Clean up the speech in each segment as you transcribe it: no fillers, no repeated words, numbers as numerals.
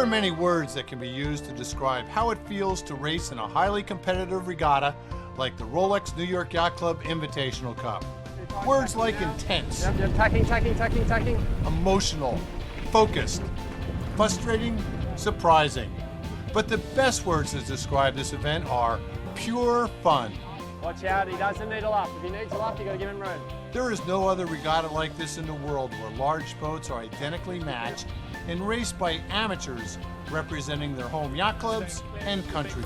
are many words that can be used to describe how it feels to race in a highly competitive regatta like the Rolex New York Yacht Club Invitational Cup. Words like intense, Tacking. emotional, focused, frustrating, surprising. But the best words to describe this event are pure fun. Watch out, he doesn't need a lap. If he needs a lap, you gotta give him room. There is no other regatta like this in the world where large boats are identically matched and raced by amateurs representing their home yacht clubs and countries.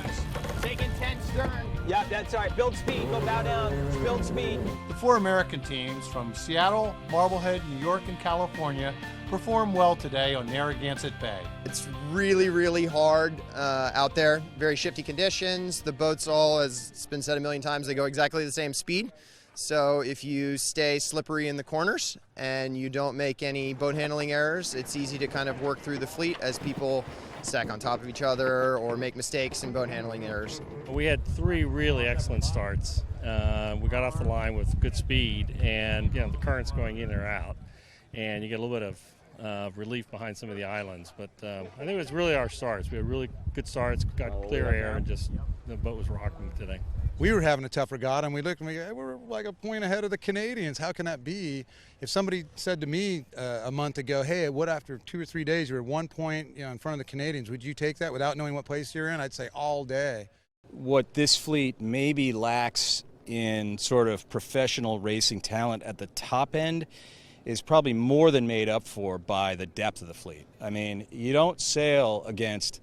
Taking 10 stern. Yeah, that's all right. Build speed, go bow down, build speed. The 4 American teams from Seattle, Marblehead, New York, and California performed well today on Narragansett Bay. It's really hard out there. Very shifty conditions. The boats all, as it's been said a million times, they go exactly the same speed. So if you stay slippery in the corners and you don't make any boat handling errors, it's easy to kind of work through the fleet as people stack on top of each other or make mistakes in boat handling errors. We had 3 really excellent starts. We got off the line with good speed, and the current's going in or out, and you get a little bit of relief behind some of the islands. But I think it was really our starts. We had really good starts, got clear air, and just the boat was rocking today. We were having a tough regatta, and we looked and we go, we're like a point ahead of the Canadians. How can that be? If somebody said to me a month ago, hey, what after 2 or 3 days you're 1 point in front of the Canadians, would you take that without knowing what place you're in? I'd say all day. What this fleet maybe lacks in sort of professional racing talent at the top end is probably more than made up for by the depth of the fleet. I mean, you don't sail against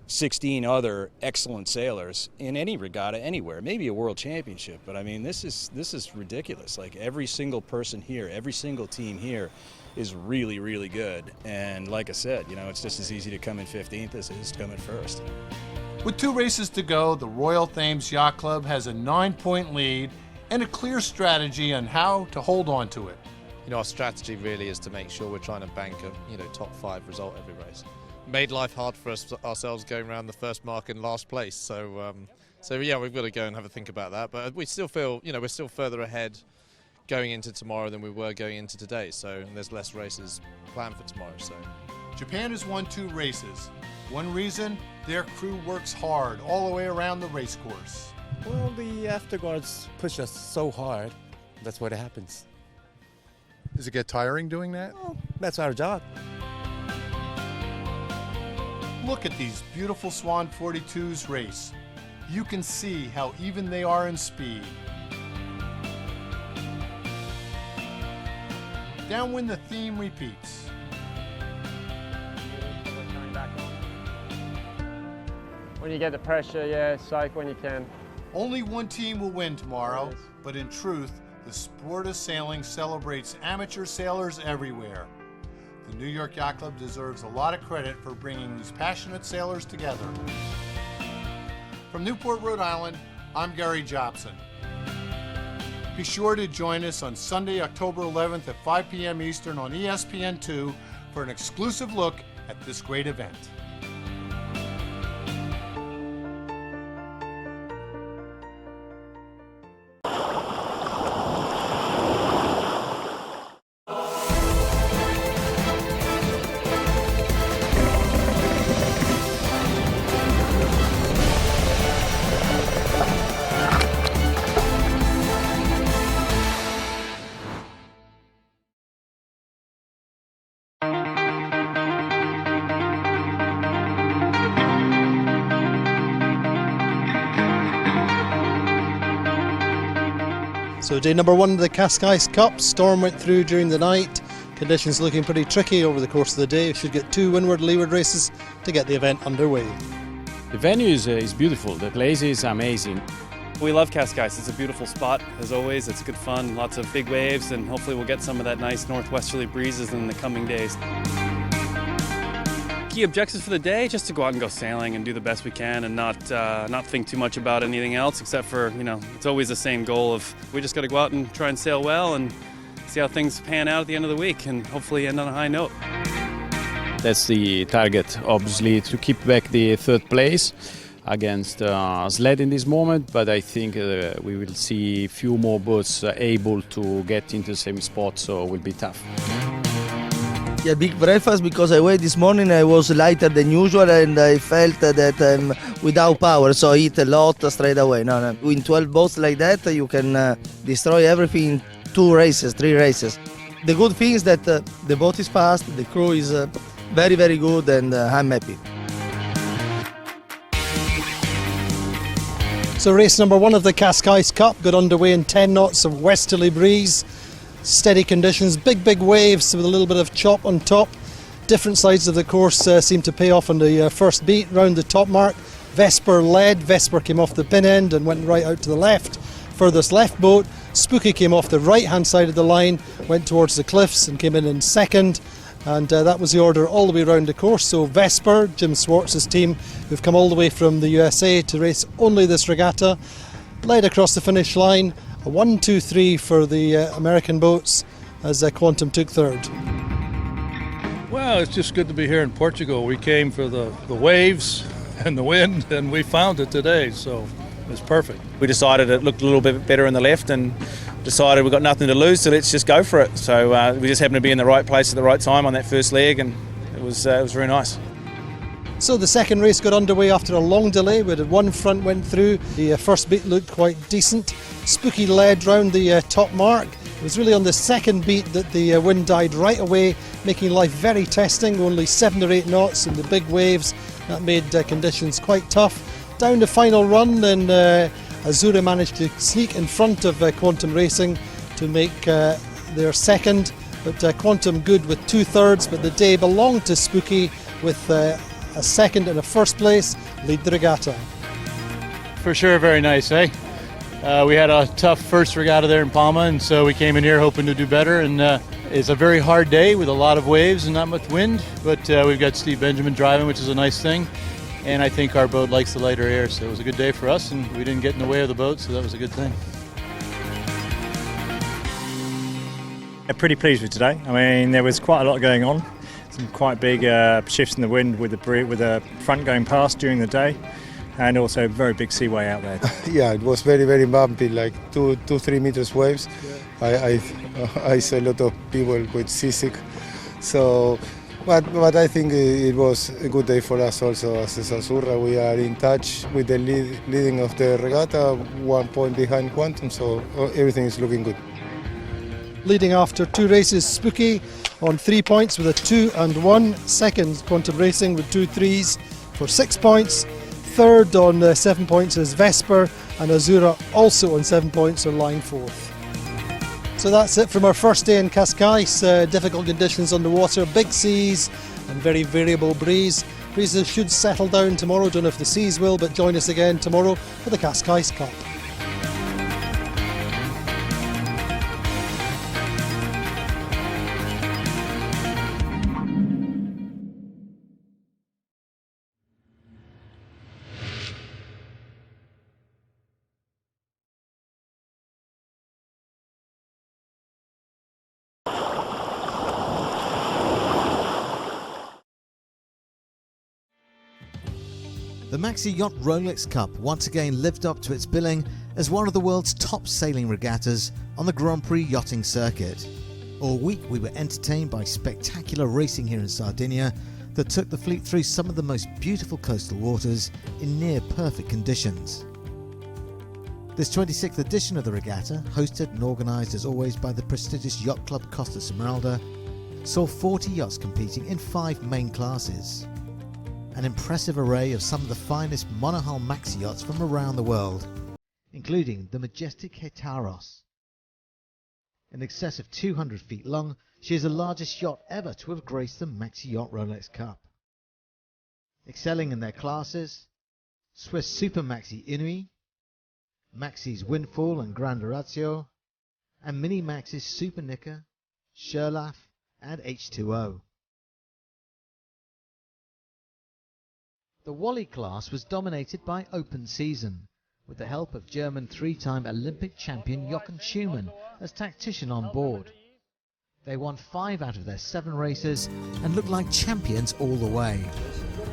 16 other excellent sailors in any regatta anywhere, maybe a world championship, but I mean this is ridiculous. Like every single person here, every single team here is really good, and like I said, it's just as easy to come in 15th as it is to come in first. With 2 races to go, the Royal Thames Yacht Club has a 9-point lead and a clear strategy on how to hold on to it. Our strategy really is to make sure we're trying to bank a top 5 result every race. Made life hard for ourselves going around the first mark in last place. So yeah, we've got to go and have a think about that. But we still feel, we're still further ahead going into tomorrow than we were going into today. So there's less races planned for tomorrow. So Japan has won 2 races. One reason, their crew works hard all the way around the race course. Well, the afterguards push us so hard. That's what happens. Does it get tiring doing that? Well, that's our job. Look at these beautiful Swan 42s race. You can see how even they are in speed. Downwind the theme repeats. When you get the pressure, soak when you can. Only one team will win tomorrow, but in truth, the sport of sailing celebrates amateur sailors everywhere. The New York Yacht Club deserves a lot of credit for bringing these passionate sailors together. From Newport, Rhode Island, I'm Gary Jobson. Be sure to join us on Sunday, October 11th at 5 p.m. Eastern on ESPN2 for an exclusive look at this great event. So day number 1 of the Cascais Cup, storm went through during the night, conditions looking pretty tricky over the course of the day. We should get 2 windward-leeward races to get the event underway. The venue is beautiful, the place is amazing. We love Cascais, it's a beautiful spot as always, it's good fun, lots of big waves, and hopefully we'll get some of that nice northwesterly breezes in the coming days. Key objectives for the day, just to go out and go sailing and do the best we can and not think too much about anything else except for, it's always the same goal of we just got to go out and try and sail well and see how things pan out at the end of the week and hopefully end on a high note. That's the target, obviously, to keep back the 3rd place against sled in this moment, but I think we will see a few more boats able to get into the same spot, so it will be tough. Yeah, big breakfast because I wake this morning. I was lighter than usual and I felt that I'm without power, so I eat a lot straight away. No. In 12 boats like that, you can destroy everything in 2 races, 3 races. The good thing is that the boat is fast, the crew is very, very good, and I'm happy. So race number 1 of the Cascais Cup got underway in 10 knots of westerly breeze. Steady conditions, big waves with a little bit of chop on top. Different sides of the course seemed to pay off on the first beat round the top mark. Vesper led. Vesper came off the pin end and went right out to the left. Furthest left boat. Spooky came off the right hand side of the line, went towards the cliffs and came in second. And that was the order all the way around the course. So Vesper, Jim Swartz's team, who've come all the way from the USA to race only this regatta, led across the finish line. A 1-2-3 for the American boats as Quantum took third. Well, it's just good to be here in Portugal. We came for the waves and the wind, and we found it today, so it's perfect. We decided it looked a little bit better in the left and decided we've got nothing to lose, so let's just go for it. So we just happened to be in the right place at the right time on that first leg, and it was very nice. So the second race got underway after a long delay. We had one front went through. The first beat looked quite decent. Spooky led round the top mark. It was really on the second beat that the wind died right away, making life very testing. Only 7 or 8 knots and the big waves. That made conditions quite tough. Down the final run, and Azura managed to sneak in front of Quantum Racing to make their second. But Quantum good with 2/3, but the day belonged to Spooky with a second and a first place, lead the regatta. For sure, very nice, eh? We had a tough first regatta there in Palma, and so we came in here hoping to do better. And it's a very hard day with a lot of waves and not much wind, but we've got Steve Benjamin driving, which is a nice thing. And I think our boat likes the lighter air, so it was a good day for us, and we didn't get in the way of the boat, so that was a good thing. I'm pretty pleased with today. I mean, there was quite a lot going on. Some quite big shifts in the wind with the front going past during the day, and also very big seaway out there. Yeah, it was very bumpy, like 2-3 meters waves. Yeah. I saw a lot of people with seasick. So, but I think it was a good day for us also as Azurra. We are in touch with the leading of the regatta, 1 point behind Quantum, so everything is looking good. Leading after 2 races, Spooky on 3 points with a 2 and 1. Second, Quantum Racing with 2 3s for 6 points. Third on 7 points is Vesper, and Azura also on 7 points are lying fourth. So that's it from our first day in Cascais. Difficult conditions on the water, big seas and very variable breeze. Breezes should settle down tomorrow. Don't know if the seas will, but join us again tomorrow for the Cascais Cup. The Maxi Yacht Rolex Cup once again lived up to its billing as one of the world's top sailing regattas on the Grand Prix yachting circuit. All week we were entertained by spectacular racing here in Sardinia that took the fleet through some of the most beautiful coastal waters in near perfect conditions. This 26th edition of the regatta, hosted and organised as always by the prestigious yacht club Costa Smeralda, saw 40 yachts competing in 5 main classes. An impressive array of some of the finest monohull maxi yachts from around the world, including the majestic Hetaros. In excess of 200 feet long, she is the largest yacht ever to have graced the Maxi Yacht Rolex Cup. Excelling in their classes, Swiss Super Maxi Inui, Maxis Windfall and Grand Orazio, and Mini Maxis Super Nika, Sherlaff and H2O. The Wally class was dominated by open season, with the help of German 3-time Olympic champion Jochen Schumann as tactician on board. They won 5 out of their 7 races and looked like champions all the way.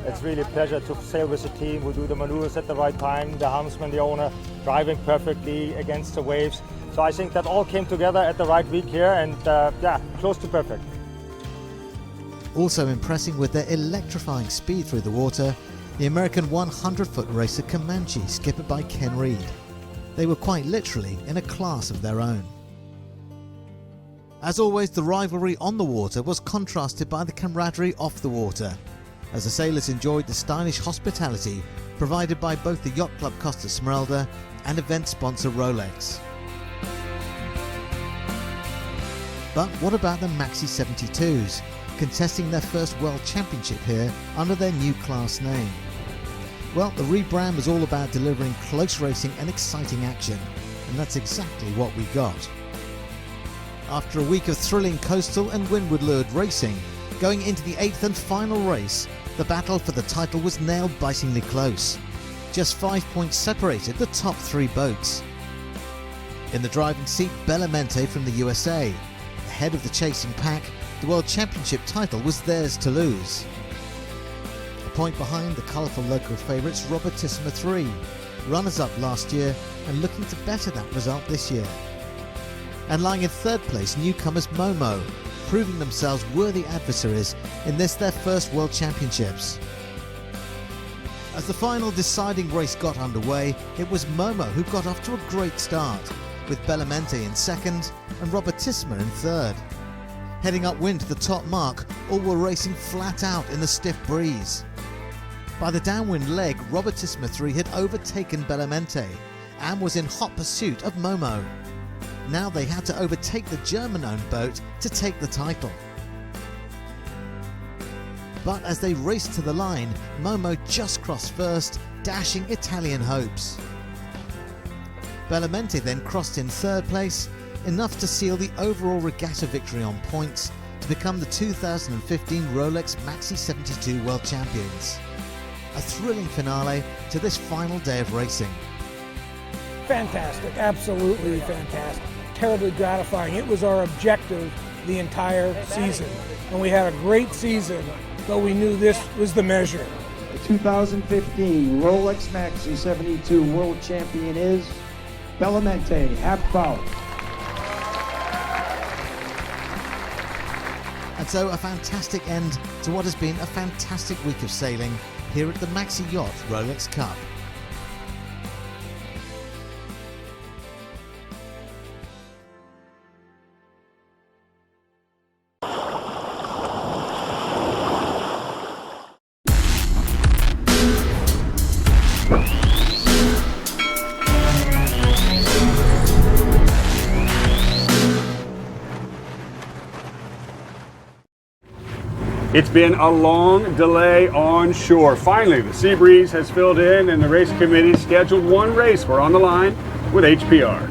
It's really a pleasure to sail with the team. We do the maneuvers at the right time, the helmsman, the owner, driving perfectly against the waves. So I think that all came together at the right week here, and yeah, close to perfect. Also impressing with their electrifying speed through the water, the American 100-foot racer Comanche, skippered by Ken Reed. They were quite literally in a class of their own. As always, the rivalry on the water was contrasted by the camaraderie off the water, as the sailors enjoyed the stylish hospitality provided by both the Yacht Club Costa Smeralda and event sponsor Rolex. But what about the Maxi 72s, contesting their first World Championship here under their new class name? Well, the rebrand was all about delivering close racing and exciting action, and that's exactly what we got. After a week of thrilling coastal and windward-lured racing, going into the 8th and final race, the battle for the title was nail-bitingly close. Just 5 points separated the top 3 boats. In the driving seat, Bellamente from the USA. Ahead of the chasing pack, the World Championship title was theirs to lose. A point behind the colourful local favourites Robertissima 3, runners-up last year and looking to better that result this year. And lying in 3rd place, newcomers Momo, proving themselves worthy adversaries in this their first World Championships. As the final deciding race got underway, it was Momo who got off to a great start, with Bellamente in 2nd and Robertissima in 3rd. Heading upwind to the top mark, all were racing flat out in the stiff breeze. By the downwind leg, Robertissima 3 had overtaken Bellamente and was in hot pursuit of Momo. Now they had to overtake the German-owned boat to take the title. But as they raced to the line, Momo just crossed first, dashing Italian hopes. Bellamente then crossed in 3rd place, enough to seal the overall regatta victory on points to become the 2015 Rolex Maxi 72 World Champions. A thrilling finale to this final day of racing. Fantastic, absolutely fantastic. Terribly gratifying. It was our objective the entire season. And we had a great season, but we knew this was the measure. The 2015 Rolex Maxi 72 World Champion is Bellamente Farr. And so a fantastic end to what has been a fantastic week of sailing here at the Maxi Yacht Rolex Cup. It's been a long delay on shore. Finally, the sea breeze has filled in and the race committee scheduled one race. We're on the line with HPR.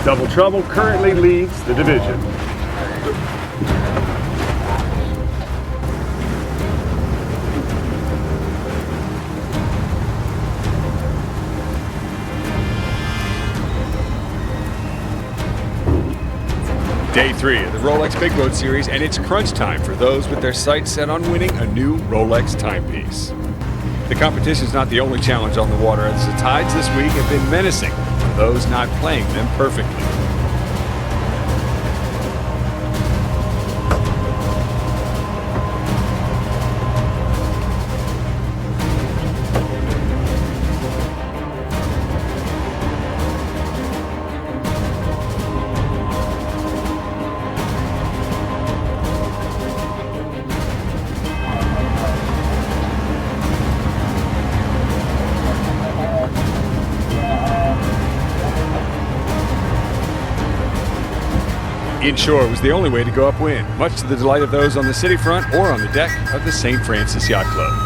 Double Trouble currently leads the division. Day 3 of the Rolex Big Boat Series, and it's crunch time for those with their sights set on winning a new Rolex timepiece. The competition is not the only challenge on the water, as the tides this week have been menacing for those not playing them perfectly. Inshore was the only way to go upwind, much to the delight of those on the city front or on the deck of the St. Francis Yacht Club.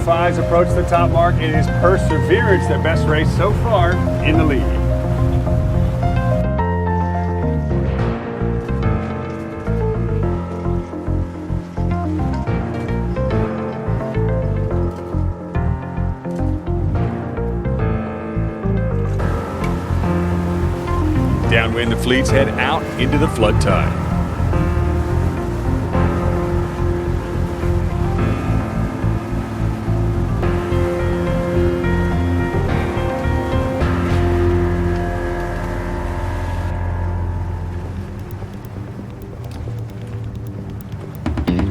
J105s approach the top mark. It is Perseverance, their best race so far, in the lead. Downwind, the fleets head out into the flood tide.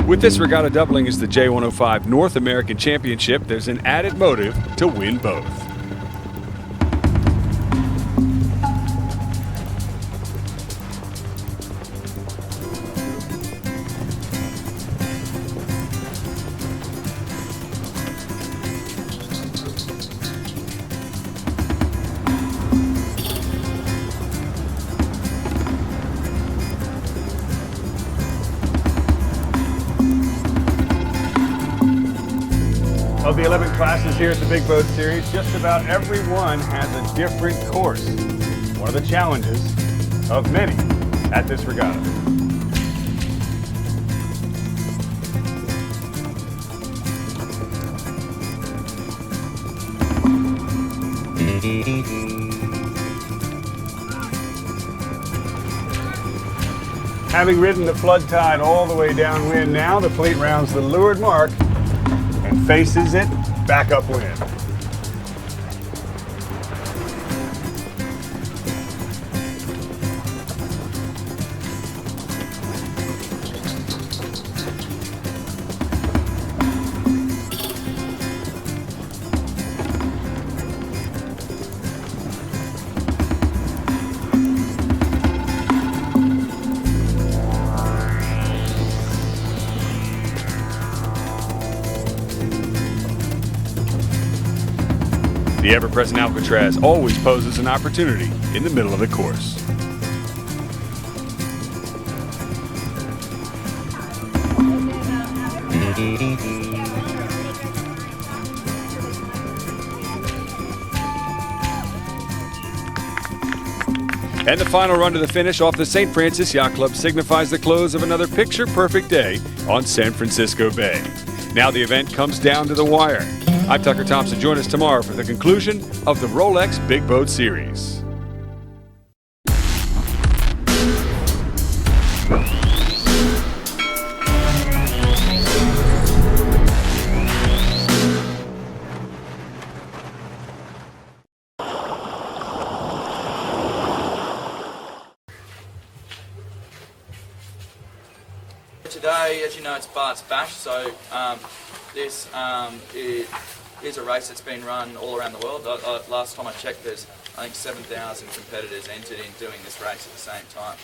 With this regatta doubling as the J105 North American Championship, there's an added motive to win both. Of the 11 classes here at the Big Boat Series, just about every one has a different course. One of the challenges of many at this regatta. Having ridden the flood tide all the way downwind now, the fleet rounds the leeward mark and faces it back upwind. The ever-present Alcatraz always poses an opportunity in the middle of the course. And the final run to the finish off the St. Francis Yacht Club signifies the close of another picture-perfect day on San Francisco Bay. Now the event comes down to the wire. I'm Tucker Thompson. Join us tomorrow for the conclusion of the Rolex Big Boat Series. Today, as you know, it's Bart's Bash, so this is a race that's been run all around the world. Last time I checked, there's I think 7,000 competitors entered in doing this race at the same time.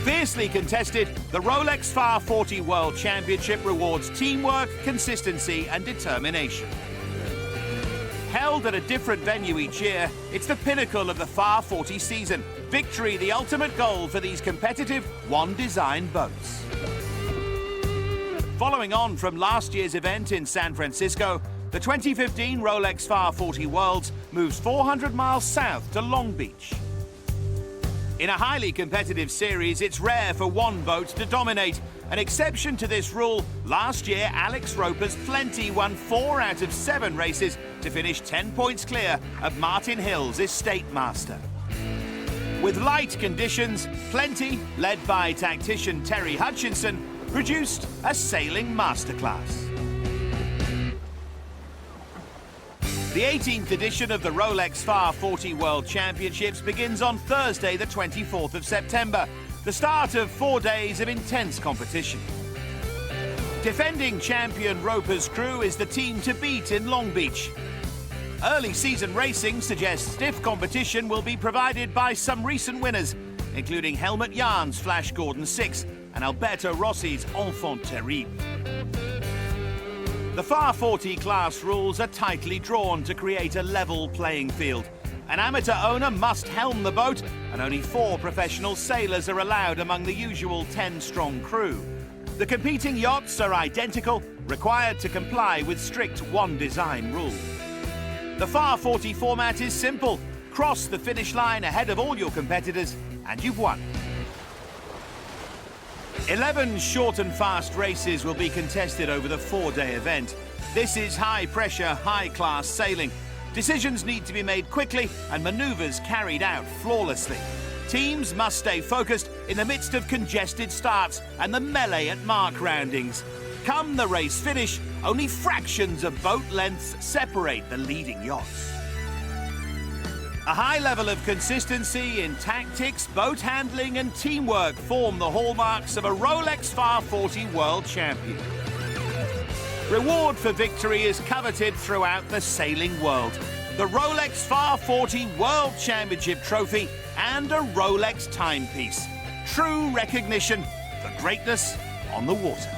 Fiercely contested, the Rolex Farr 40 World Championship rewards teamwork, consistency and determination. Held at a different venue each year, it's the pinnacle of the Farr 40 season. Victory, the ultimate goal for these competitive one-design boats. Following on from last year's event in San Francisco, the 2015 Rolex Farr 40 Worlds moves 400 miles south to Long Beach. In a highly competitive series, it's rare for one boat to dominate. An exception to this rule, last year Alex Roper's Plenty won 4 out of 7 races to finish 10 points clear of Martin Hill's estate master. With light conditions, Plenty, led by tactician Terry Hutchinson, produced a sailing masterclass. The 18th edition of the Rolex Farr 40 World Championships begins on Thursday, the 24th of September, the start of 4 days of intense competition. Defending champion Roper's Crew is the team to beat in Long Beach. Early season racing suggests stiff competition will be provided by some recent winners, including Helmut Jahn's Flash Gordon 6 and Alberto Rossi's Enfant Terrible. The Farr 40 class rules are tightly drawn to create a level playing field. An amateur owner must helm the boat, and only 4 professional sailors are allowed among the usual 10-strong crew. The competing yachts are identical, required to comply with strict one-design rules. The Farr 40 format is simple. Cross the finish line ahead of all your competitors, and you've won. 11 short and fast races will be contested over the 4-day event. This is high-pressure, high-class sailing. Decisions need to be made quickly and manoeuvres carried out flawlessly. Teams must stay focused in the midst of congested starts and the melee at mark roundings. Come the race finish, only fractions of boat lengths separate the leading yachts. A high level of consistency in tactics, boat handling and teamwork form the hallmarks of a Rolex Farr 40 World Champion. Reward for victory is coveted throughout the sailing world. The Rolex Farr 40 World Championship Trophy and a Rolex timepiece. True recognition for greatness on the water.